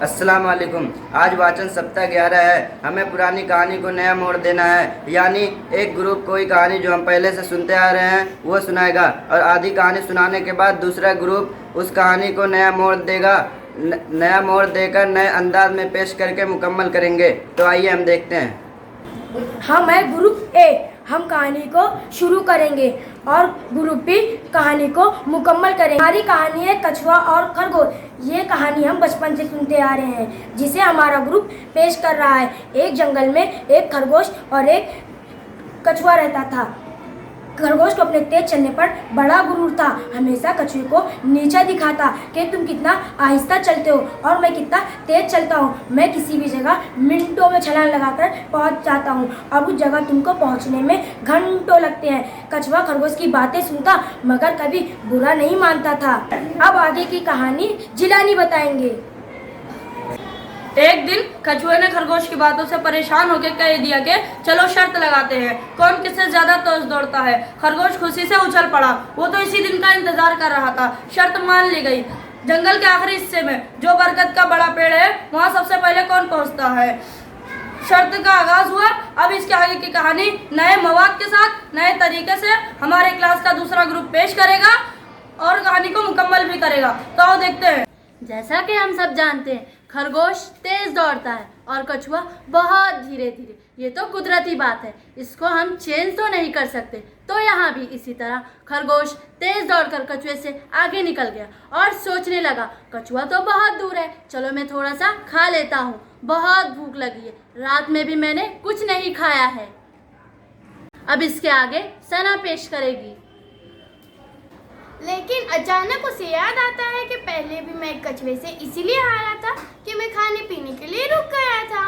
अस्सलाम वालेकुम। आज वाचन सप्ताह 11 है। हमें पुरानी कहानी को नया मोड़ देना है, यानी एक ग्रुप कोई कहानी जो हम पहले से सुनते आ रहे हैं वो सुनाएगा और आधी कहानी सुनाने के बाद दूसरा ग्रुप उस कहानी को नया मोड़ देगा, नया मोड़ देकर नए अंदाज में पेश करके मुकम्मल करेंगे। तो आइए हम देखते हैं। हम है ग्रुप ए। हम कहानी को शुरू करेंगे और ग्रुप बी कहानी को मुकम्मल करेंगे। हमारी कहानी है कछुआ और खरगोश। ये कहानी हम बचपन से सुनते आ रहे हैं, जिसे हमारा ग्रुप पेश कर रहा है। एक जंगल में एक खरगोश और एक कछुआ रहता था। खरगोश को अपने तेज चलने पर बड़ा गुरूर था। हमेशा कछुए को नीचा दिखाता कि तुम कितना आहिस्ता चलते हो और मैं कितना तेज चलता हूँ। मैं किसी भी जगह मिनटों में छलांग लगाकर पहुँच जाता हूँ और उस जगह तुमको पहुँचने में घंटों लगते हैं। कछुआ खरगोश की बातें सुनता मगर कभी बुरा नहीं मानता था। अब आगे की कहानी जिलानी बताएंगे। एक दिन कछुए ने खरगोश की बातों से परेशान होकर कह दिया कि चलो शर्त लगाते हैं, कौन किससे ज्यादा तेज दौड़ता है। खरगोश खुशी से उछल पड़ा। वो तो इसी दिन का इंतजार कर रहा था। शर्त मान ली गई। जंगल के आखिरी हिस्से में जो बरगद का बड़ा पेड़ है वहाँ सबसे पहले कौन पहुँचता है। शर्त का आगाज हुआ। अब इसके आगे की कहानी नए मवाद के साथ नए तरीके से हमारे क्लास का दूसरा ग्रुप पेश करेगा और कहानी को मुकम्मल भी करेगा। तो आओ देखते हैं। जैसा कि हम सब जानते हैं, खरगोश तेज दौड़ता है और कछुआ बहुत धीरे धीरे। ये तो कुदरती बात है, इसको हम चेंज तो नहीं कर सकते। तो यहाँ भी इसी तरह खरगोश तेज दौड़कर कछुए से आगे निकल गया और सोचने लगा, कछुआ तो बहुत दूर है, चलो मैं थोड़ा सा खा लेता हूँ, बहुत भूख लगी है, रात में भी मैंने कुछ नहीं खाया है। अब इसके आगे सना पेश करेगी। लेकिन अचानक उसे याद आता है कि पहले भी मैं कछुए से इसीलिए हारा था कि मैं खाने पीने के लिए रुक गया था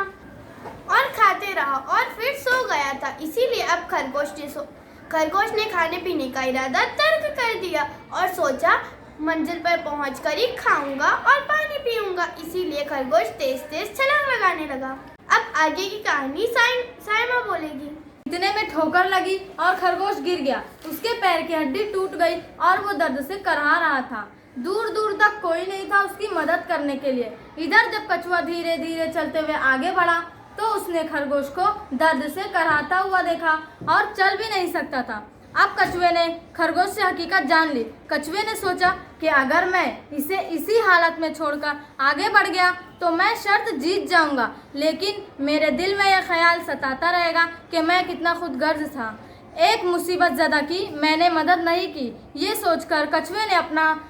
और खाते रहा और फिर सो गया था। इसीलिए अब खरगोश ने खाने पीने का इरादा तर्क कर दिया और सोचा मंजिल पर पहुंचकर ही खाऊंगा और पानी पीऊंगा। इसीलिए खरगोश तेज तेज छलांग लगाने लगा। अब आगे की कहानी साइमा बोलेगी। इतने में ठोकर लगी और खरगोश गिर गया। उसके पैर की हड्डी टूट गई और वो दर्द से करहा रहा था। दूर दूर तक कोई नहीं था उसकी मदद करने के लिए। इधर जब कछुआ धीरे धीरे चलते हुए आगे बढ़ा तो उसने खरगोश को दर्द से करहाता हुआ देखा और चल भी नहीं सकता था। अब कछुए ने खरगोश से हकीकत जान ली। कछुए ने सोचा कि अगर मैं इसे इसी हालत में छोड़कर आगे बढ़ गया तो मैं शर्त जीत जाऊंगा, लेकिन मेरे दिल में यह ख्याल सताता रहेगा कि मैं कितना खुदगर्ज था। एक मुसीबत ज़दा की मैंने मदद नहीं की। ये सोचकर कछुए ने अपना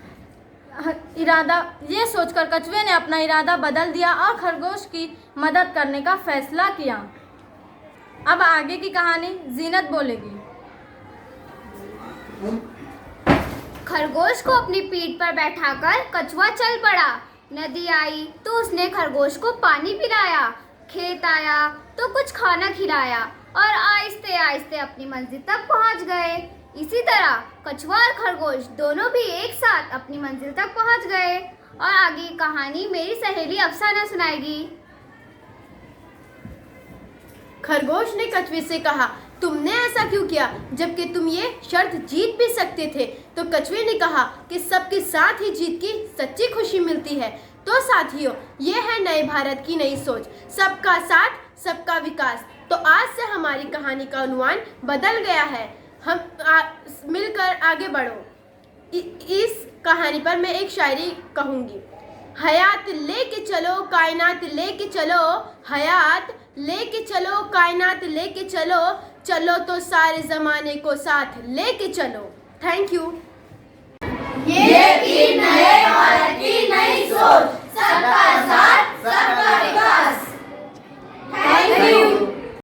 इरादा बदल दिया और खरगोश की मदद करने का फैसला किया। अब आगे की कहानी जीनत बोलेगी। खरगोश को अपनी पीठ पर बैठाकर कछुआ चल पड़ा। नदी आई तो उसने खरगोश को पानी पिलाया, खेत आया तो कुछ खाना खिलाया और आहिस्ते आहिस्ते अपनी मंजिल तक पहुंच गए। इसी तरह कछुआ और खरगोश दोनों भी एक साथ अपनी मंजिल तक पहुंच गए। और आगे की कहानी मेरी सहेली अफसाना सुनाएगी। खरगोश ने कछुए से कहा, तुमने ऐसा क्यों किया जबकि तुम ये शर्त जीत भी सकते थे। तो कछुए ने कहा कि सबके साथ ही जीत की सच्ची खुशी मिलती है। तो साथियों, ये है नए भारत की नई सोच, सबका साथ सबका विकास। तो आज से हमारी कहानी का अनुमान बदल गया है। हम मिलकर आगे बढ़ो। इस कहानी पर मैं एक शायरी कहूँगी। हयात लेके चलो कायनात लेके चलो, हयात लेके चलो कायनात लेके चलो, चलो तो सारे ज़माने को साथ लेके चलो। Thank you. ये थी नए भारत की नई सोच।